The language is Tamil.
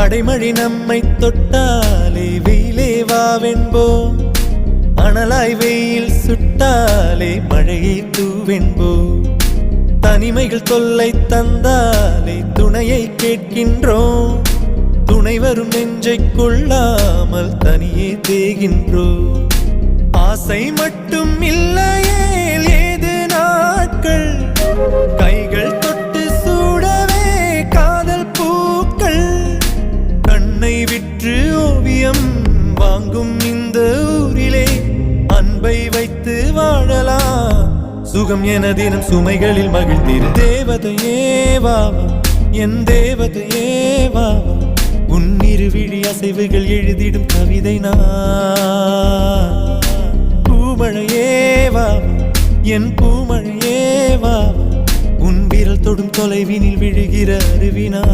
அடைமழை நம்மை தொட்டாலே வெயிலே வாவென்போம், அனலாய் வெயில் சுட்டாலே மழையை தூவென்போம். தனிமைகள் தொல்லை தந்தாலே துணையை கேட்கின்றோம், துணை வரும் நெஞ்சை கொள்ளாமல் தனியே தேகின்றோம். ஆசை மட்டும் இல்லையே ஏது நாட்கள், கைகள் தொட்டு சூடவே காதல் பூக்கள். கண்ணை விற்று ஓவியம் வாங்கும் இந்த ஊரிலே அன்பை வைத்து வாழலாம், சுகம் என தினம் சுமைகளில் மகிழ்ந்திரு. தேவதையே வாவா என் தேவதையே வாவா, உன் இருவிழி அசைவுகள் எழுதிடும் கவிதை நான். பூமழையே வாவா என் பூமழையே வாவா, உன் விரல் தொடும் தொலைவினில் விழுகிற அருவினா.